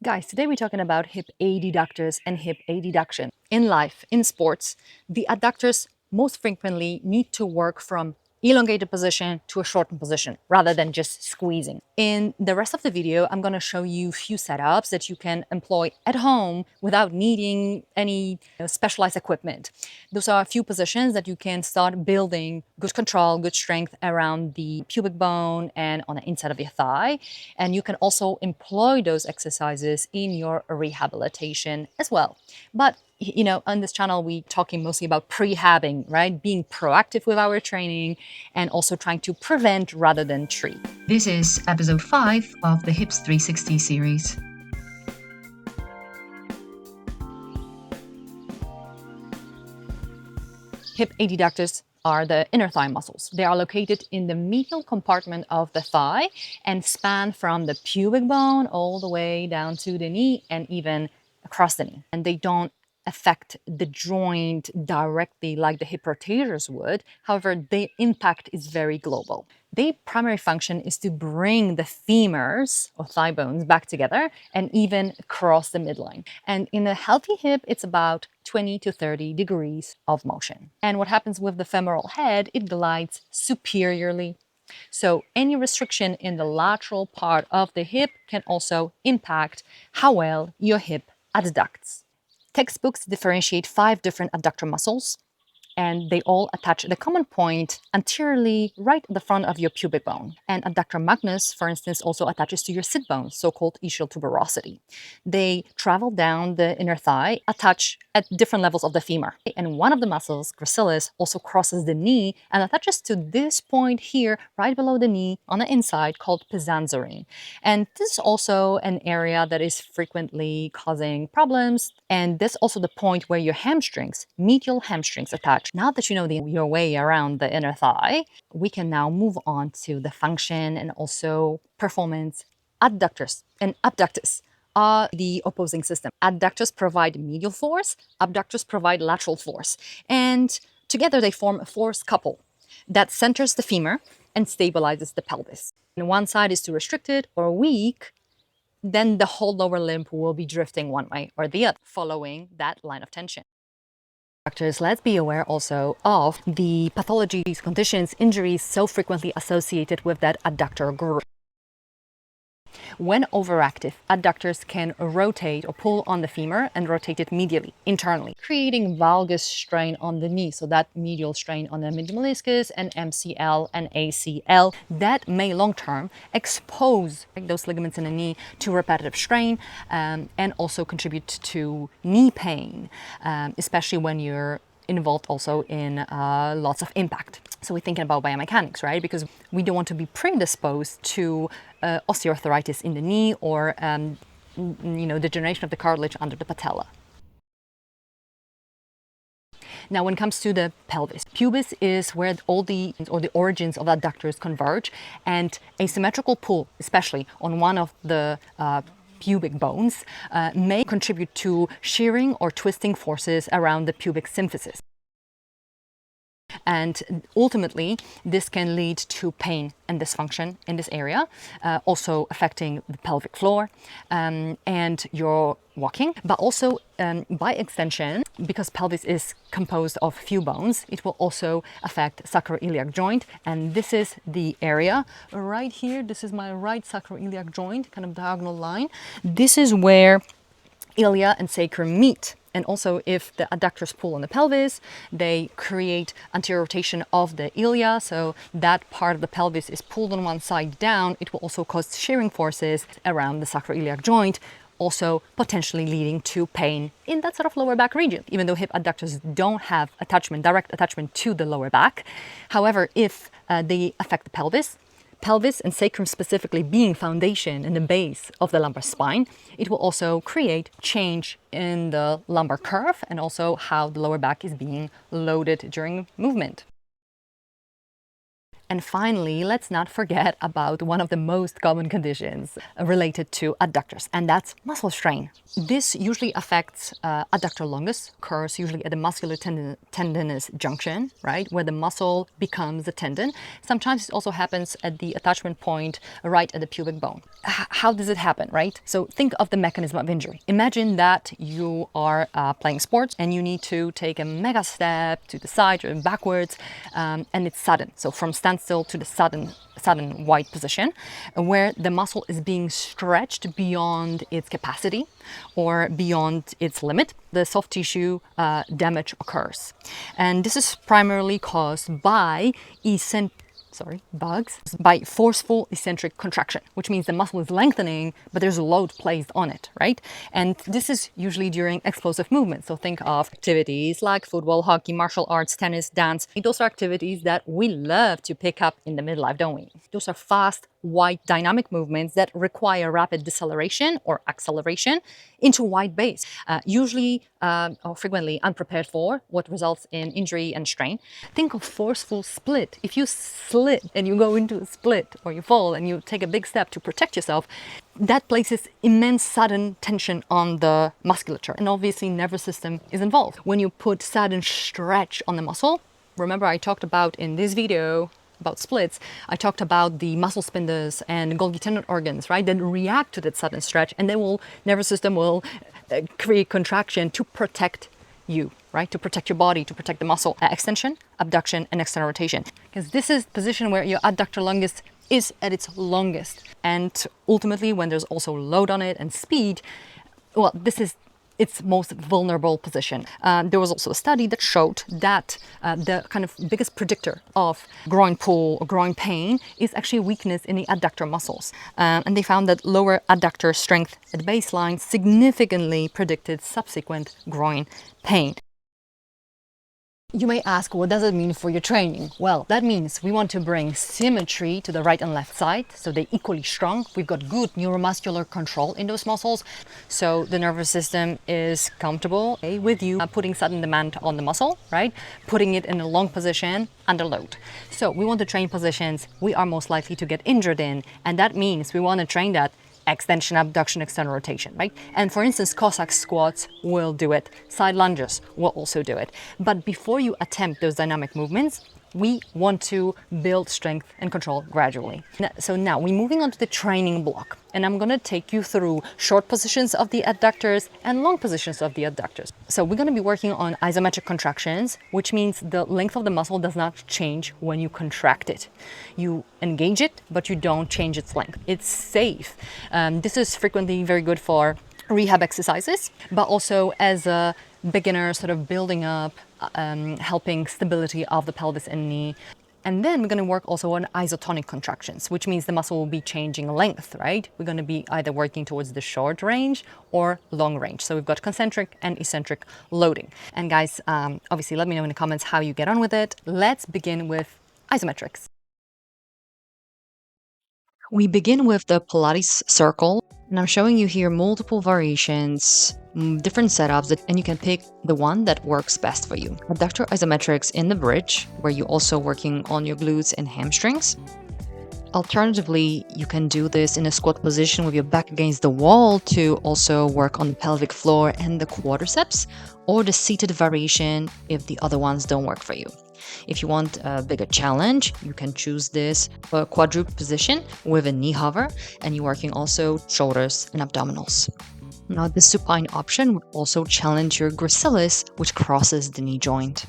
Guys, today we're talking about hip adductors and hip adduction. In life, in sports, the adductors most frequently need to work from elongated position to a shortened position rather than just squeezing. In the rest of the video, I'm going to show you a few setups that you can employ at home without needing any specialized equipment. Those are a few positions that you can start building good control, good strength around the pubic bone and on the inside of your thigh. And you can also employ those exercises in your rehabilitation as well. But on this channel, we're talking mostly about prehabbing, right? Being proactive with our training and also trying to prevent rather than treat. This is episode 5 of the Hips 360 series. Hip adductors are the inner thigh muscles. They are located in the medial compartment of the thigh and span from the pubic bone all the way down to the knee and even across the knee. And they don't affect the joint directly like the hip rotators would. However, their impact is very global. Their primary function is to bring the femurs or thigh bones back together and even across the midline. And in a healthy hip, it's about 20 to 30 degrees of motion. And what happens with the femoral head, it glides superiorly. So any restriction in the lateral part of the hip can also impact how well your hip adducts. Textbooks differentiate 5 different adductor muscles, and they all attach at a common point anteriorly right at the front of your pubic bone. And adductor magnus, for instance, also attaches to your sit bone, so-called ischial tuberosity. They travel down the inner thigh, attach at different levels of the femur. And one of the muscles, gracilis, also crosses the knee and attaches to this point here, right below the knee on the inside, called pizanzarine. And this is also an area that is frequently causing problems. And this is also the point where your hamstrings, medial hamstrings, attach. Now that you know your way around the inner thigh, we can now move on to the function and also performance. Adductors and abductors are the opposing system. Adductors provide medial force, abductors provide lateral force. And together they form a force couple that centers the femur and stabilizes the pelvis. And one side is too restricted or weak, then the whole lower limb will be drifting one way or the other, following that line of tension. Doctors, let's be aware also of the pathologies, conditions, injuries so frequently associated with that adductor group. When overactive, adductors can rotate or pull on the femur and rotate it medially, internally, creating valgus strain on the knee. So that medial strain on the medial meniscus and MCL and ACL that may long-term expose those ligaments in the knee to repetitive strain and also contribute to knee pain, especially when you're involved also in lots of impact. So we're thinking about biomechanics, right? Because we don't want to be predisposed to osteoarthritis in the knee or degeneration of the cartilage under the patella. Now, when it comes to the pelvis, pubis is where all the origins of adductors converge, and asymmetrical pull, especially on one of the pubic bones, may contribute to shearing or twisting forces around the pubic symphysis. And ultimately, this can lead to pain and dysfunction in this area, also affecting the pelvic floor and your walking. But also, by extension, because pelvis is composed of few bones, it will also affect sacro-iliac joint. And this is the area right here. This is my right sacro-iliac joint, kind of diagonal line. This is where ilia and sacrum meet. And also, if the adductors pull on the pelvis, they create anterior rotation of the ilia. So that part of the pelvis is pulled on one side down. It will also cause shearing forces around the sacroiliac joint, also potentially leading to pain in that sort of lower back region, even though hip adductors don't have direct attachment to the lower back. However, if they affect the pelvis and sacrum specifically being foundation and the base of the lumbar spine, it will also create change in the lumbar curve and also how the lower back is being loaded during movement. And finally, let's not forget about one of the most common conditions related to adductors, and that's muscle strain. This usually affects adductor longus, occurs usually at the muscular tendinous junction, right, where the muscle becomes a tendon. Sometimes it also happens at the attachment point right at the pubic bone. How does it happen, right? So think of the mechanism of injury. Imagine that you are playing sports and you need to take a mega step to the side or backwards, and it's sudden. So from standstill to the sudden wide position, where the muscle is being stretched beyond its capacity or beyond its limit, the soft tissue damage occurs. And this is primarily caused by by forceful eccentric contraction, which means the muscle is lengthening, but there's a load placed on it, right? And this is usually during explosive movements. So think of activities like football, hockey, martial arts, tennis, dance. Those are activities that we love to pick up in the midlife, don't we? Those are fast, wide, dynamic movements that require rapid deceleration or acceleration into wide base, usually or frequently unprepared for, what results in injury and strain. Think of forceful split. If you slip and you go into a split, or you fall and you take a big step to protect yourself, that places immense sudden tension on the musculature, and obviously nervous system is involved. When you put sudden stretch on the muscle, remember I talked about in this video about splits, I talked about the muscle spindles and Golgi tendon organs, right, that react to that sudden stretch, and then nervous system will create contraction to protect you, right, to protect your body, to protect the muscle. Extension, abduction, and external rotation, because this is the position where your adductor longus is at its longest, and ultimately when there's also load on it and speed, well, this is its most vulnerable position. There was also a study that showed that the kind of biggest predictor of groin pull or groin pain is actually weakness in the adductor muscles. And they found that lower adductor strength at baseline significantly predicted subsequent groin pain. You may ask, what does it mean for your training? Well, that means we want to bring symmetry to the right and left side, so they're equally strong. We've got good neuromuscular control in those muscles, so the nervous system is comfortable with you putting sudden demand on the muscle, right? Putting it in a long position under load. So we want to train positions we are most likely to get injured in, and that means we want to train that extension, abduction, external rotation, right? And for instance, Cossack squats will do it. Side lunges will also do it. But before you attempt those dynamic movements, we want to build strength and control gradually. So now we're moving on to the training block, and I'm going to take you through short positions of the adductors and long positions of the adductors. So we're going to be working on isometric contractions, which means the length of the muscle does not change when you contract it. You engage it, but you don't change its length. It's safe. This is frequently very good for rehab exercises, but also as a beginner, sort of building up, helping stability of the pelvis and knee. And then we're going to work also on isotonic contractions, which means the muscle will be changing length, right? We're going to be either working towards the short range or long range. So we've got concentric and eccentric loading. And guys, obviously let me know in the comments how you get on with it. Let's begin with isometrics. We begin with the Pilates circle, and I'm showing you here multiple variations, different setups, and you can pick the one that works best for you. Adductor isometrics in the bridge, where you're also working on your glutes and hamstrings. Alternatively, you can do this in a squat position with your back against the wall to also work on the pelvic floor and the quadriceps, or the seated variation if the other ones don't work for you. If you want a bigger challenge, you can choose this quadruped position with a knee hover, and you're working also shoulders and abdominals. Now, the supine option would also challenge your gracilis, which crosses the knee joint.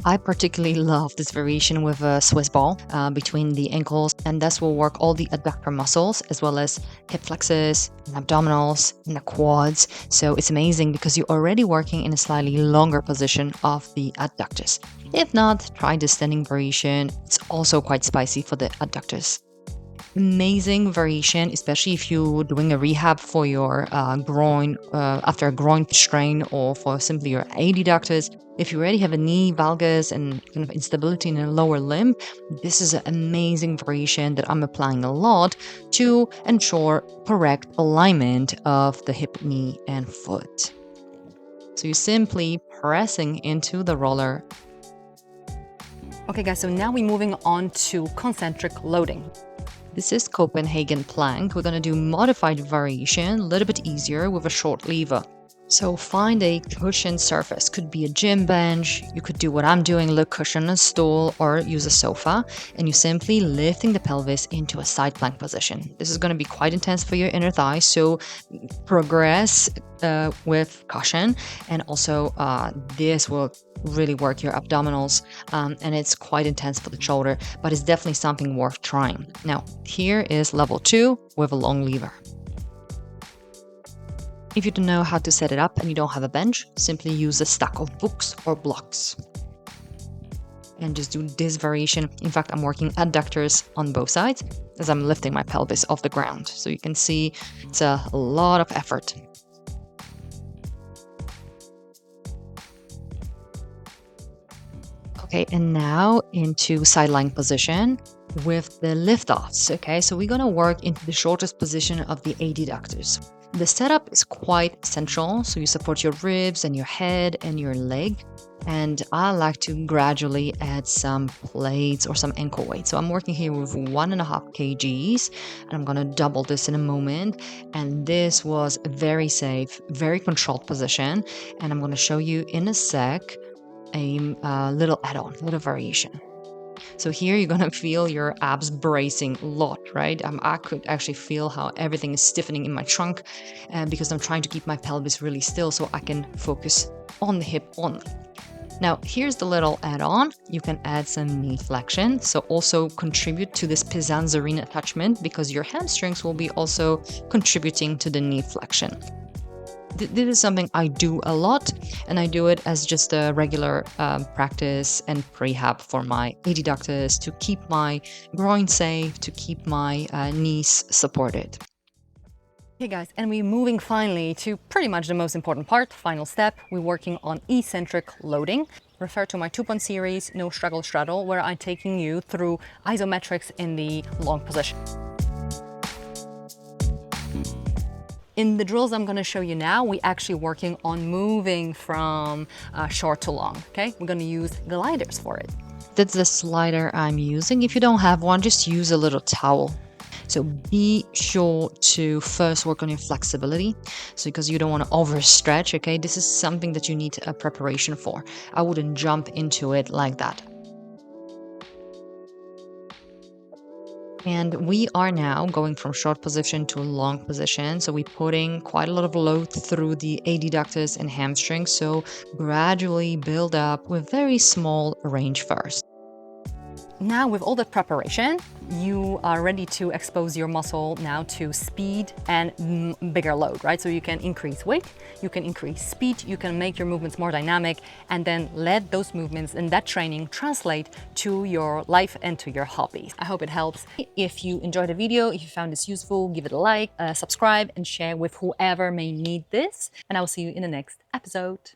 I particularly love this variation with a Swiss ball between the ankles, and this will work all the adductor muscles as well as hip flexors and abdominals and the quads. So it's amazing because you're already working in a slightly longer position of the adductors. If not, try the standing variation. It's also quite spicy for the adductors. Amazing variation, especially if you're doing a rehab for your groin after a groin strain, or for simply your adductors. If you already have a knee valgus and kind of instability in a lower limb, this is an amazing variation that I'm applying a lot to ensure correct alignment of the hip, knee, and foot. So you're simply pressing into the roller. Okay guys, so now we're moving on to concentric loading. This is Copenhagen plank. We're going to do modified variation, a little bit easier with a short lever. So find a cushioned surface. Could be a gym bench. You could do what I'm doing, a little cushion on a stool, or use a sofa. And you simply lifting the pelvis into a side plank position. This is going to be quite intense for your inner thigh. So progress with caution. And also this will really work your abdominals. And it's quite intense for the shoulder, but it's definitely something worth trying. Now, here is level 2 with a long lever. If you don't know how to set it up and you don't have a bench, simply use a stack of books or blocks. And just do this variation. In fact, I'm working adductors on both sides as I'm lifting my pelvis off the ground. So you can see it's a lot of effort. Okay, and now into side lying position with the lift offs. Okay, so we're gonna work into the shortest position of the adductors. The setup is quite essential, so you support your ribs and your head and your leg. And I like to gradually add some plates or some ankle weight. So I'm working here with 1.5 kgs, and I'm gonna double this in a moment. And this was a very safe, very controlled position. And I'm gonna show you in a sec a little add-on, little variation. So here you're gonna feel your abs bracing a lot, right? I could actually feel how everything is stiffening in my trunk because I'm trying to keep my pelvis really still so I can focus on the hip only. Now, here's the little add-on. You can add some knee flexion, so also contribute to this Pisanzarine attachment because your hamstrings will be also contributing to the knee flexion. This is something I do a lot, and I do it as just a regular practice and prehab for my adductors to keep my groin safe, to keep my knees supported. Okay guys, and we're moving finally to pretty much the most important part, final step. We're working on eccentric loading. Refer to my 2-point series, No Struggle Straddle, where I'm taking you through isometrics in the long position. In the drills I'm going to show you now, we're actually working on moving from short to long, okay? We're going to use gliders for it. That's the slider I'm using. If you don't have one, just use a little towel. So be sure to first work on your flexibility, so because you don't want to overstretch, okay? This is something that you need a preparation for. I wouldn't jump into it like that. And we are now going from short position to long position. So we're putting quite a lot of load through the adductors and hamstrings. So gradually build up with very small range first. Now with all that preparation, you are ready to expose your muscle now to speed and bigger load, right? So you can increase weight, you can increase speed, you can make your movements more dynamic, and then let those movements and that training translate to your life and to your hobbies. I hope it helps. If you enjoyed the video, if you found this useful, give it a like, subscribe, and share with whoever may need this. And I will see you in the next episode.